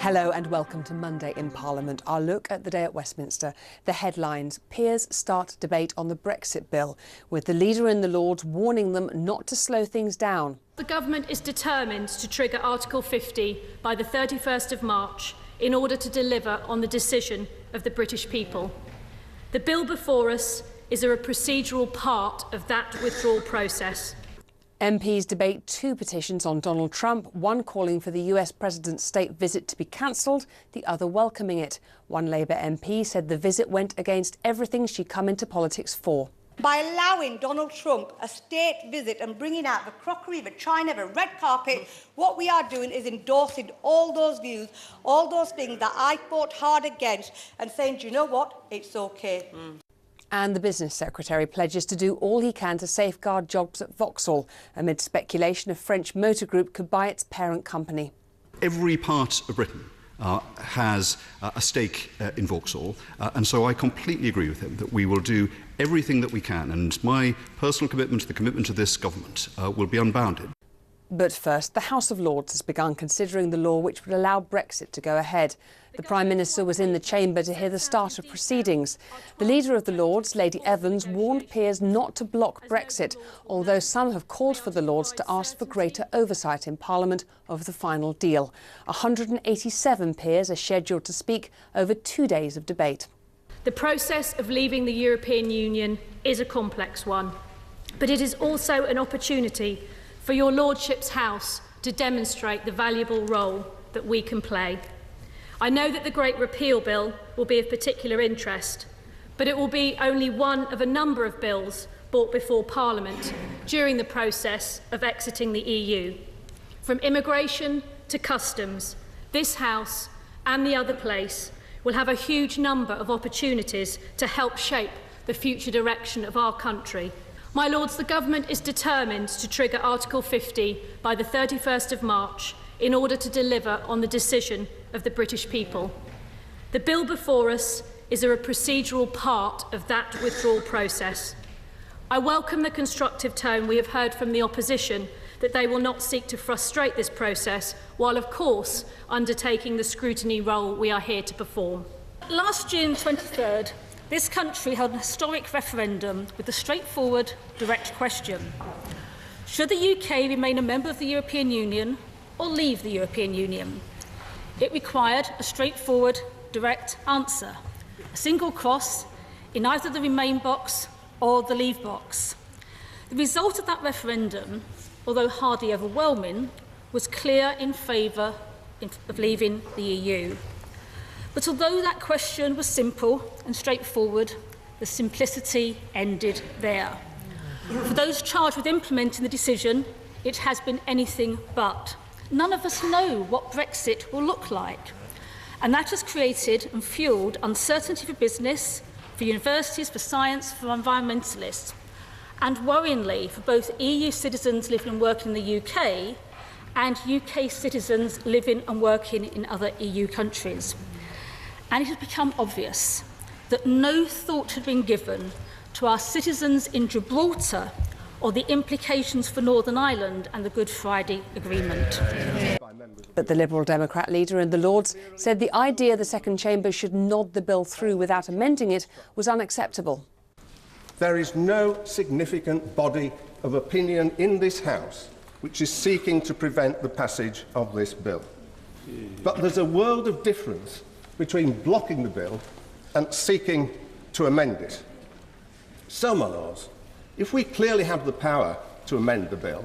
Hello and welcome to Monday in Parliament. Our look at the day at Westminster. The headlines: peers start debate on the Brexit bill, with the leader in the Lords warning them not to slow things down. The government is determined to trigger Article 50 by the 31st of March in order to deliver on the decision of the British people. The bill before us is a procedural part of that withdrawal process. MPs debate two petitions on Donald Trump, one calling for the US President's state visit to be cancelled, the other welcoming it. One Labour MP said the visit went against everything she'd come into politics for. By allowing Donald Trump a state visit and bringing out the crockery, the china, the red carpet, what we are doing is endorsing all those views, all those things that I fought hard against, and saying, do you know what, it's OK. And the Business Secretary pledges to do all he can to safeguard jobs at Vauxhall, amid speculation a French motor group could buy its parent company. Every part of Britain has a stake in Vauxhall, and so I completely agree with him that we will do everything that we can, and my personal commitment, the commitment of this government, will be unbounded. But first, the House of Lords has begun considering the law which would allow Brexit to go ahead. The Prime Minister was in the chamber to hear the start of proceedings. The leader of the Lords, Lady Evans, warned peers not to block Brexit, although some have called for the Lords to ask for greater oversight in Parliament of the final deal. 187 peers are scheduled to speak over 2 days of debate. The process of leaving the European Union is a complex one, but it is also an opportunity for your Lordship's House to demonstrate the valuable role that we can play. I know that the Great Repeal Bill will be of particular interest, but it will be only one of a number of bills brought before Parliament during the process of exiting the EU. From immigration to customs, this House and the other place will have a huge number of opportunities to help shape the future direction of our country. My Lords, the government is determined to trigger Article 50 by the 31st of March in order to deliver on the decision of the British people. The bill before us is a procedural part of that withdrawal process. I welcome the constructive tone we have heard from the opposition that they will not seek to frustrate this process, while of course undertaking the scrutiny role we are here to perform. Last June 23rd, this country held an historic referendum with a straightforward, direct question. Should the UK remain a member of the European Union or leave the European Union? It required a straightforward, direct answer, a single cross in either the Remain box or the Leave box. The result of that referendum, although hardly overwhelming, was clear in favour of leaving the EU. But although that question was simple and straightforward, the simplicity ended there. For those charged with implementing the decision, it has been anything but. None of us know what Brexit will look like, and that has created and fuelled uncertainty for business, for universities, for science, for environmentalists, and worryingly for both EU citizens living and working in the UK and UK citizens living and working in other EU countries. And it has become obvious that no thought had been given to our citizens in Gibraltar or the implications for Northern Ireland and the Good Friday Agreement. But the Liberal Democrat leader in the Lords said the idea the second chamber should nod the bill through without amending it was unacceptable. There is no significant body of opinion in this House which is seeking to prevent the passage of this bill. But there's a world of difference between blocking the bill and seeking to amend it. So, my Lords, if we clearly have the power to amend the bill,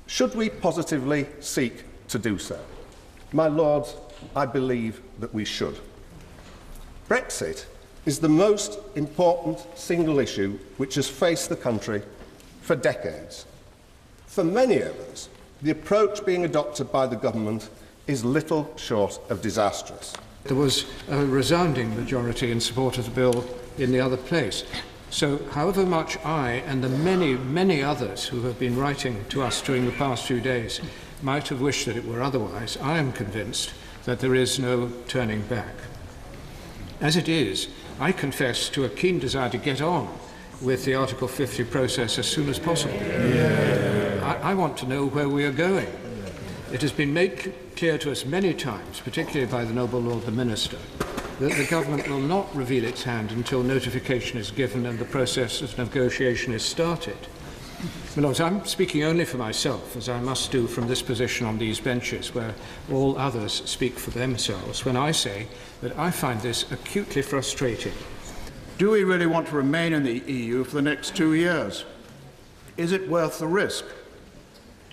should we positively seek to do so? My Lords, I believe that we should. Brexit is the most important single issue which has faced the country for decades. For many of us, the approach being adopted by the government is little short of disastrous. There was a resounding majority in support of the bill in the other place. So however much I and the many, many others who have been writing to us during the past few days might have wished that it were otherwise, I am convinced that there is no turning back. As it is, I confess to a keen desire to get on with the Article 50 process as soon as possible. I want to know where we are going. It has been made clear to us many times, particularly by the Noble Lord the Minister, that the government will not reveal its hand until notification is given and the process of negotiation is started. My Lords, I'm speaking only for myself, as I must do from this position on these benches, where all others speak for themselves, when I say that I find this acutely frustrating. Do we really want to remain in the EU for the next 2 years? Is it worth the risk?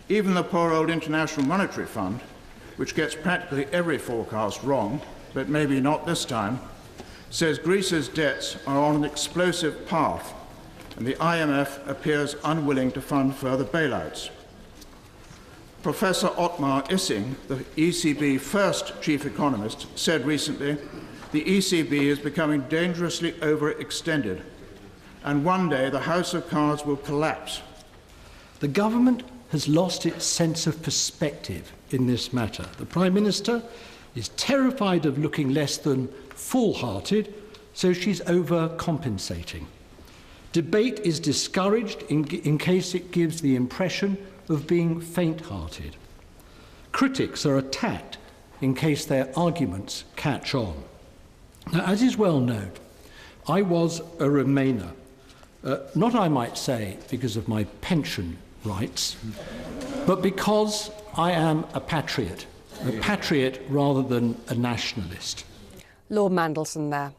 Even the poor old International Monetary Fund, which gets practically every forecast wrong, but maybe not this time, says Greece's debts are on an explosive path, and the IMF appears unwilling to fund further bailouts. Professor Otmar Issing, the ECB first chief economist, said recently, the ECB is becoming dangerously overextended, and one day the house of cards will collapse. The government has lost its sense of perspective in this matter. The Prime Minister is terrified of looking less than full-hearted, so she's overcompensating. Debate is discouraged in case it gives the impression of being faint-hearted. Critics are attacked in case their arguments catch on. Now, as is well known, I was a Remainer, not, I might say, because of my pension rights, but because I am a patriot rather than a nationalist. Lord Mandelson there.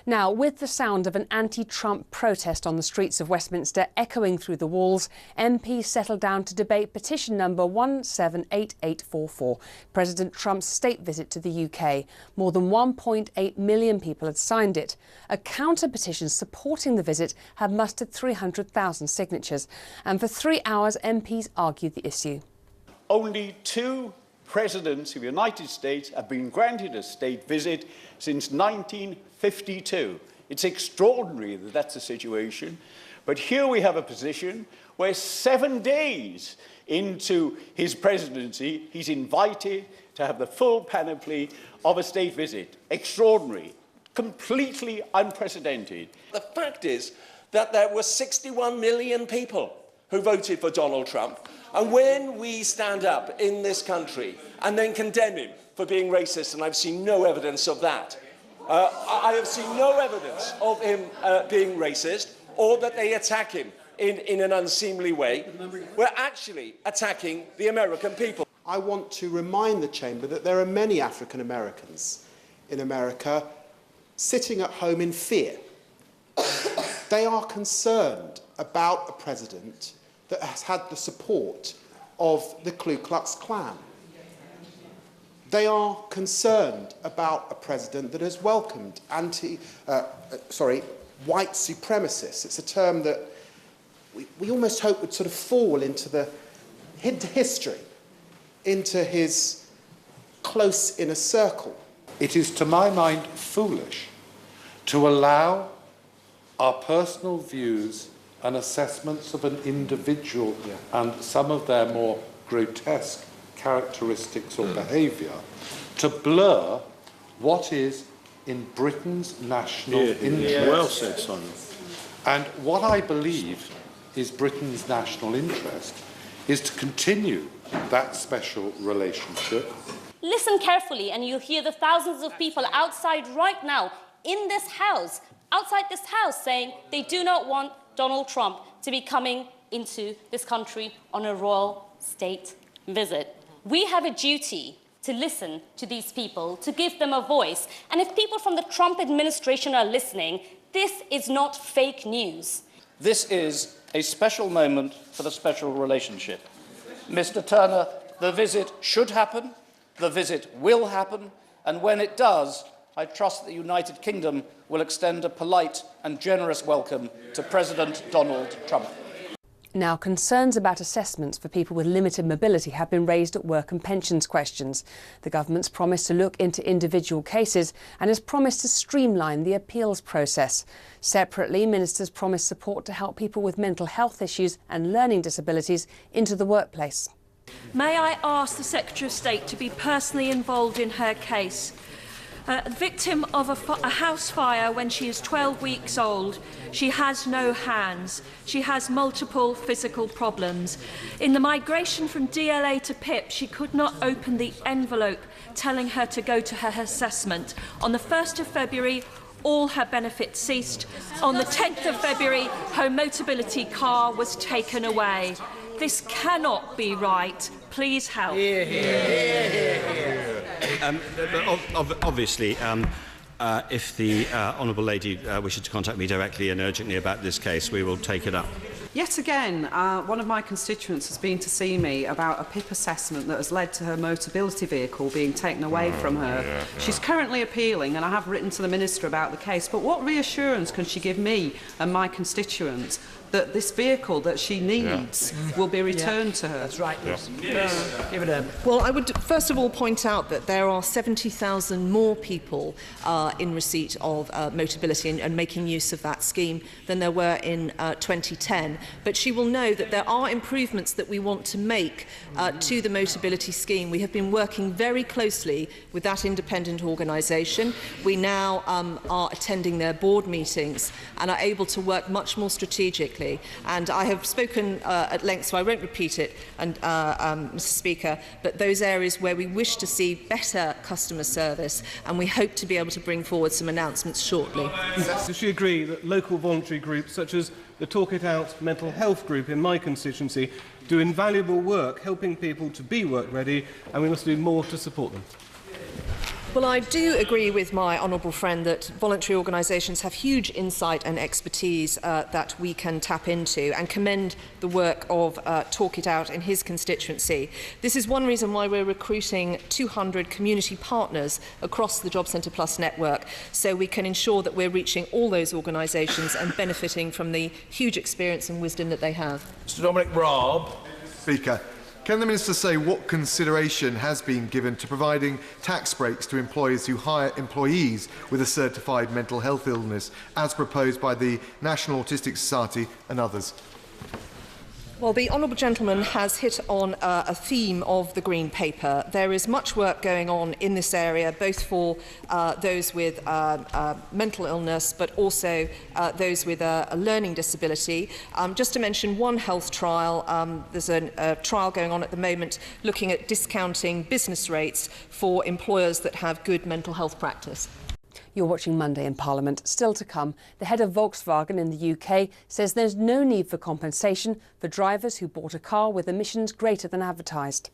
Now, with the sound of an anti-Trump protest on the streets of Westminster echoing through the walls, MPs settled down to debate petition number 178844, President Trump's state visit to the UK. More than 1.8 million people had signed it. A counter-petition supporting the visit had mustered 300,000 signatures. And for 3 hours, MPs argued the issue. Only 2 presidents of the United States have been granted a state visit since 1952. It's extraordinary that that's the situation, but here we have a position where 7 days into his presidency, he's invited to have the full panoply of a state visit. Extraordinary, completely unprecedented. The fact is that there were 61 million people who voted for Donald Trump. And when we stand up in this country and then condemn him for being racist, and I've seen no evidence of that, I have seen no evidence of him being racist or that they attack him in an unseemly way, we're actually attacking the American people. I want to remind the Chamber that there are many African Americans in America sitting at home in fear. They are concerned about a president that has had the support of the Ku Klux Klan. They are concerned about a president that has welcomed white supremacists. It's a term that we almost hope would sort of fall into history, into his close inner circle. It is, to my mind, foolish to allow our personal views and assessments of an individual and some of their more grotesque characteristics or behaviour to blur what is in Britain's national interest. Well said, Simon. And what I believe is Britain's national interest is to continue that special relationship. Listen carefully and you'll hear the thousands of people outside right now in this house, outside this house, saying they do not want Donald Trump to be coming into this country on a royal state visit. We have a duty to listen to these people, to give them a voice. And if people from the Trump administration are listening, this is not fake news. This is a special moment for the special relationship. Mr. Turner, the visit should happen, the visit will happen, and when it does, I trust the United Kingdom will extend a polite and generous welcome to President Donald Trump. Now, concerns about assessments for people with limited mobility have been raised at work and pensions questions. The government's promised to look into individual cases and has promised to streamline the appeals process. Separately, ministers promised support to help people with mental health issues and learning disabilities into the workplace. May I ask the Secretary of State to be personally involved in her case? Victim of a house fire when she is 12 weeks old. She has no hands. She has multiple physical problems. In the migration from DLA to PIP, she could not open the envelope telling her to go to her assessment. On the 1st of February, all her benefits ceased. On the 10th of February, her Motability car was taken away. This cannot be right. Please help. Obviously, if the Honourable Lady wishes to contact me directly and urgently about this case, we will take it up. Yet again, one of my constituents has been to see me about a PIP assessment that has led to her Motability vehicle being taken away from her. She's currently appealing, and I have written to the Minister about the case, but what reassurance can she give me and my constituents that this vehicle that she needs will be returned to her? That's right. Give it a... Well, I would first of all point out that there are 70,000 more people in receipt of Motability and making use of that scheme than there were in 2010. But she will know that there are improvements that we want to make to the Motability scheme. We have been working very closely with that independent organisation. We now are attending their board meetings and are able to work much more strategically. And I have spoken at length, so I won't repeat it, and, Mr. Speaker, but those areas where we wish to see better customer service, and we hope to be able to bring forward some announcements shortly. Does she agree that local voluntary groups such as the Talk It Out mental health group in my constituency do invaluable work helping people to be work ready, and we must do more to support them? Well, I do agree with my honourable friend that voluntary organisations have huge insight and expertise that we can tap into, and commend the work of Talk It Out in his constituency. This is one reason why we're recruiting 200 community partners across the Job Centre Plus network, so we can ensure that we're reaching all those organisations and benefiting from the huge experience and wisdom that they have. Mr Dominic Raab. Speaker, can the Minister say what consideration has been given to providing tax breaks to employers who hire employees with a certified mental health illness, as proposed by the National Autistic Society and others? Well, the honourable gentleman has hit on a theme of the Green Paper. There is much work going on in this area, both for those with mental illness, but also those with a learning disability. Just to mention one health trial, there's a trial going on at the moment looking at discounting business rates for employers that have good mental health practice. You're watching Monday in Parliament. Still to come, the head of Volkswagen in the UK says there's no need for compensation for drivers who bought a car with emissions greater than advertised.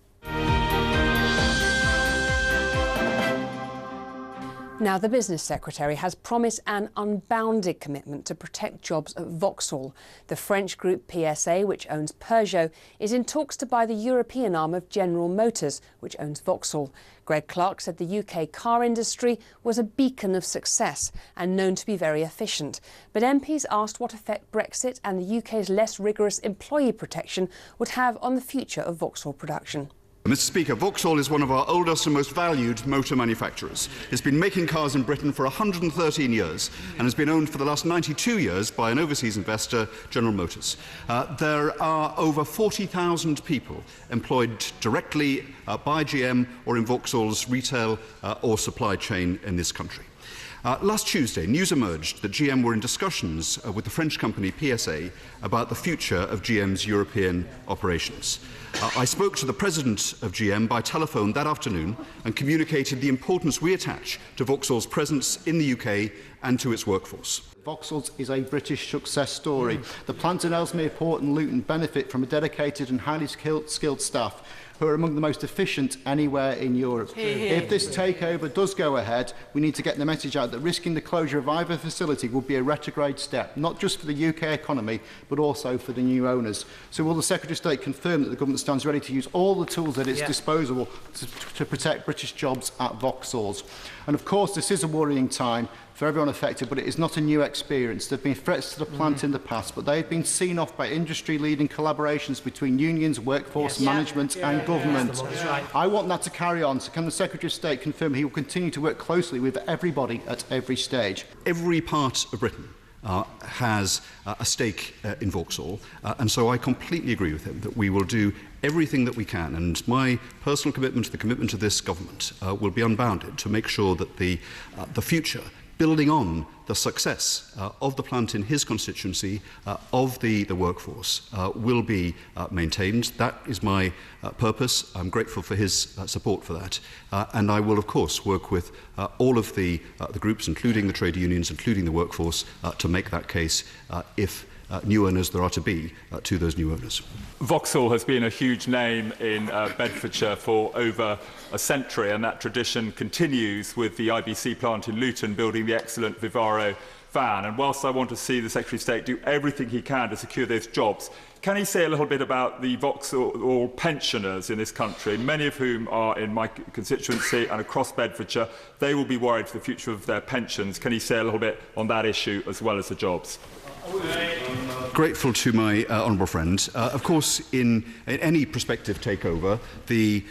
Now, the Business Secretary has promised an unbounded commitment to protect jobs at Vauxhall. The French group PSA, which owns Peugeot, is in talks to buy the European arm of General Motors, which owns Vauxhall. Greg Clark said the UK car industry was a beacon of success and known to be very efficient. But MPs asked what effect Brexit and the UK's less rigorous employee protection would have on the future of Vauxhall production. Mr. Speaker, Vauxhall is one of our oldest and most valued motor manufacturers. It's been making cars in Britain for 113 years and has been owned for the last 92 years by an overseas investor, General Motors. There are over 40,000 people employed directly by GM or in Vauxhall's retail or supply chain in this country. Last Tuesday, news emerged that GM were in discussions with the French company PSA about the future of GM's European operations. I spoke to the president of GM by telephone that afternoon and communicated the importance we attach to Vauxhall's presence in the UK and to its workforce. Vauxhall is a British success story. The plants in Ellesmere Port and Luton benefit from a dedicated and highly skilled staff who are among the most efficient anywhere in Europe. If this takeover does go ahead, we need to get the message out that risking the closure of either facility would be a retrograde step, not just for the UK economy, but also for the new owners. So will the Secretary of State confirm that the government stands ready to use all the tools at its disposal to protect British jobs at Vauxhall? And of course, this is a worrying time for everyone affected, but it is not a new experience. There have been threats to the plant in the past, but they have been seen off by industry-leading collaborations between unions, workforce, management and government. I want that to carry on, so can the Secretary of State confirm he will continue to work closely with everybody at every stage? Every part of Britain has a stake in Vauxhall, and so I completely agree with him that we will do everything that we can, and my personal commitment, the commitment of this government, will be unbounded to make sure that the future, building on the success of the plant in his constituency, of the workforce, will be maintained. That is my purpose. I'm grateful for his support for that. And I will, of course, work with all of the groups, including the trade unions, including the workforce, to make that case if new owners there are to be to those new owners. Vauxhall has been a huge name in Bedfordshire for over a century, and that tradition continues with the IBC plant in Luton building the excellent Vivaro fan. And whilst I want to see the Secretary of State do everything he can to secure those jobs, can he say a little bit about the Vauxhall pensioners in this country, many of whom are in my constituency and across Bedfordshire? They will be worried for the future of their pensions. Can he say a little bit on that issue as well as the jobs? Grateful to my honourable friend. Of course, in any prospective takeover, the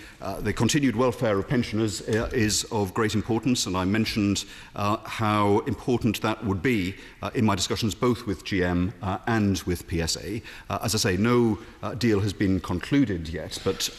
continued welfare of pensioners is of great importance, and I mentioned how important that would be in my discussions both with GM and with PSA. As I say, no deal has been concluded yet, but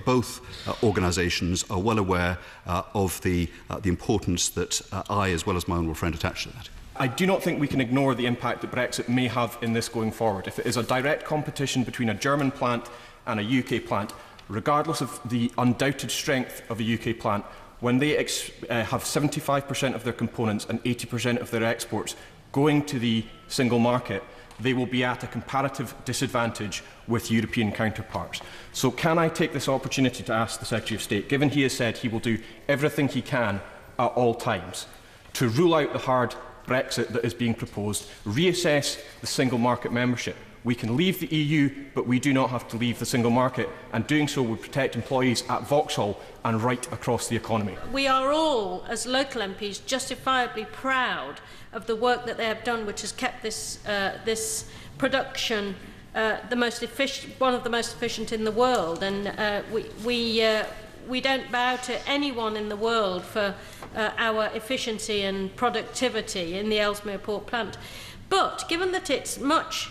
both organisations are well aware of the importance that I, as well as my honourable friend, attach to that. I do not think we can ignore the impact that Brexit may have in this going forward. If it is a direct competition between a German plant and a UK plant, regardless of the undoubted strength of a UK plant, when they have 75% of their components and 80% of their exports going to the single market, they will be at a comparative disadvantage with European counterparts. So can I take this opportunity to ask the Secretary of State, given he has said he will do everything he can at all times, to rule out the hard Brexit that is being proposed, reassess the single market membership. We can leave the EU, but we do not have to leave the single market, and doing so would protect employees at Vauxhall and right across the economy. We are all, as local MPs, justifiably proud of the work that they have done, which has kept this production one of the most efficient in the world, and we don't bow to anyone in the world for our efficiency and productivity in the Ellesmere Port plant. But given that it's much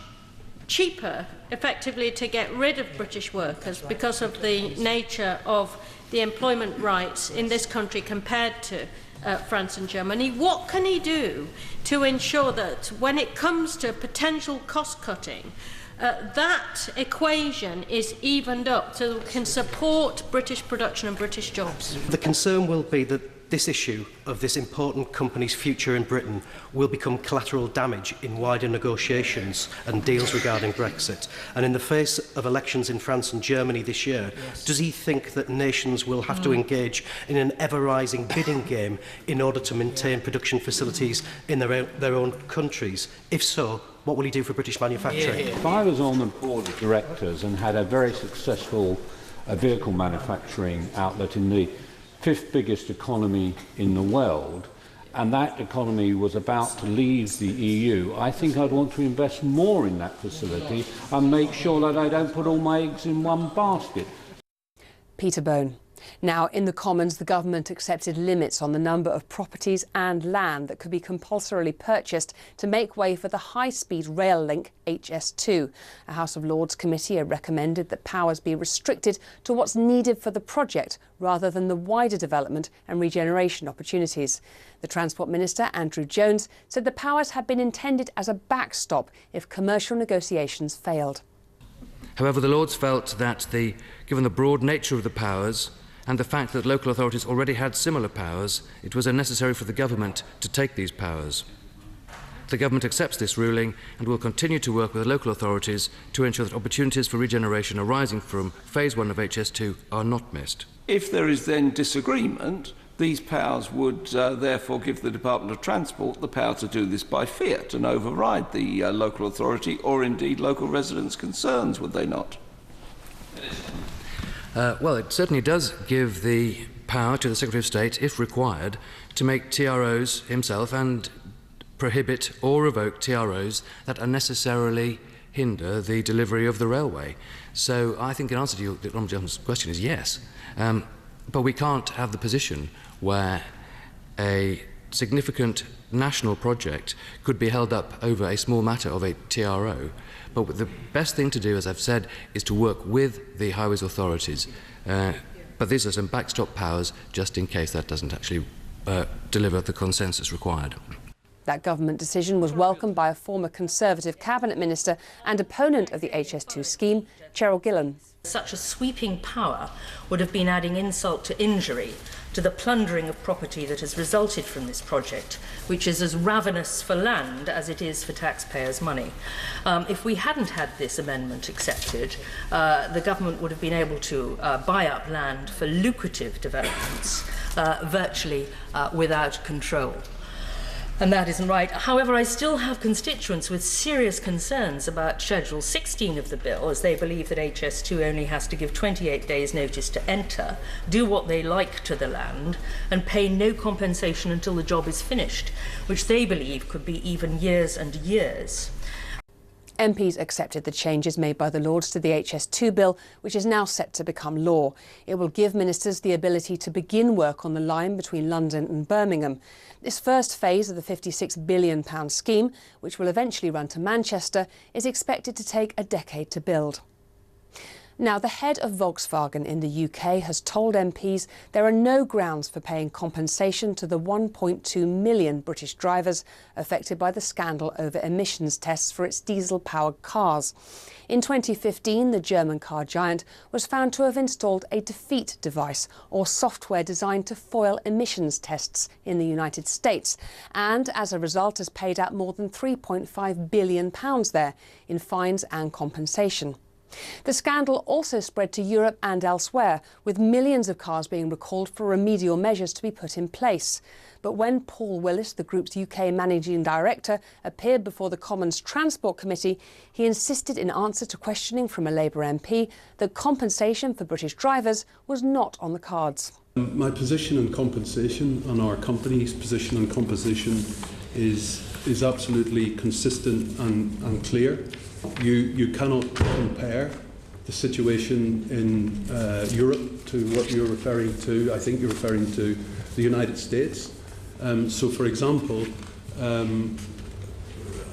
cheaper, effectively, to get rid of British workers because of the nature of the employment rights in this country compared to France and Germany, what can he do to ensure that when it comes to potential cost cutting, that equation is evened up so that we can support British production and British jobs? The concern will be that this issue of this important company's future in Britain will become collateral damage in wider negotiations and deals regarding Brexit. And in the face of elections in France and Germany this year, does he think that nations will have to engage in an ever-rising bidding game in order to maintain production facilities in their own countries? If so, what will he do for British manufacturing? If I was on the board of directors and had a very successful vehicle manufacturing outlet in the 5th biggest economy in the world, and that economy was about to leave the EU, I think I'd want to invest more in that facility and make sure that I don't put all my eggs in one basket. Peter Bone. Now, in the Commons, the government accepted limits on the number of properties and land that could be compulsorily purchased to make way for the high-speed rail link HS2. A House of Lords committee had recommended that powers be restricted to what's needed for the project rather than the wider development and regeneration opportunities. The Transport Minister, Andrew Jones, said the powers had been intended as a backstop if commercial negotiations failed. However, the Lords felt that given the broad nature of the powers and the fact that local authorities already had similar powers, it was unnecessary for the government to take these powers. The government accepts this ruling and will continue to work with local authorities to ensure that opportunities for regeneration arising from Phase 1 of HS2 are not missed. If there is then disagreement, these powers would therefore give the Department of Transport the power to do this by fiat and override the local authority or indeed local residents' concerns, would they not? Well, it certainly does give the power to the Secretary of State, if required, to make TROs himself and prohibit or revoke TROs that unnecessarily hinder the delivery of the railway. So I think in answer to the Honourable Gentleman's question is yes. But we can't have the position where a significant national project could be held up over a small matter of a TRO. But the best thing to do, as I've said, is to work with the highways authorities. But these are some backstop powers just in case that doesn't actually deliver the consensus required. That government decision was welcomed by a former Conservative cabinet minister and opponent of the HS2 scheme, Cheryl Gillan. Such a sweeping power would have been adding insult to injury to the plundering of property that has resulted from this project, which is as ravenous for land as it is for taxpayers' money. If we hadn't had this amendment accepted, the government would have been able to buy up land for lucrative developments virtually without control. And that isn't right. However, I still have constituents with serious concerns about Schedule 16 of the bill, as they believe that HS2 only has to give 28 days' notice to enter, do what they like to the land, and pay no compensation until the job is finished, which they believe could be even years and years. MPs accepted the changes made by the Lords to the HS2 bill, which is now set to become law. It will give ministers the ability to begin work on the line between London and Birmingham. This first phase of the £56 billion scheme, which will eventually run to Manchester, is expected to take a decade to build. Now, the head of Volkswagen in the UK has told MPs there are no grounds for paying compensation to the 1.2 million British drivers affected by the scandal over emissions tests for its diesel-powered cars. In 2015, the German car giant was found to have installed a defeat device, or software designed to foil emissions tests in the United States, and as a result has paid out more than £3.5 billion there in fines and compensation. The scandal also spread to Europe and elsewhere, with millions of cars being recalled for remedial measures to be put in place. But when Paul Willis, the group's UK managing director, appeared before the Commons Transport Committee, he insisted in answer to questioning from a Labour MP that compensation for British drivers was not on the cards. My position on compensation, on our company's position on compensation, is absolutely consistent and clear. You cannot compare the situation in Europe to what you're referring to. I think you're referring to the United States. So, for example,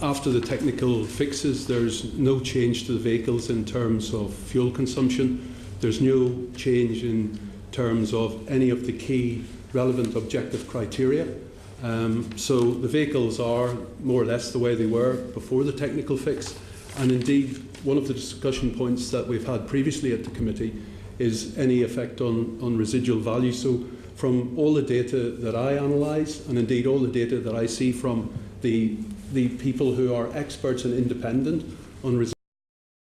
after the technical fixes, there's no change to the vehicles in terms of fuel consumption. There's no change in terms of any of the key relevant objective criteria. So the vehicles are more or less the way they were before the technical fix. And indeed, one of the discussion points that we've had previously at the committee is any effect on residual value. So from all the data that I analyse, and indeed all the data that I see from the people who are experts and independent on residual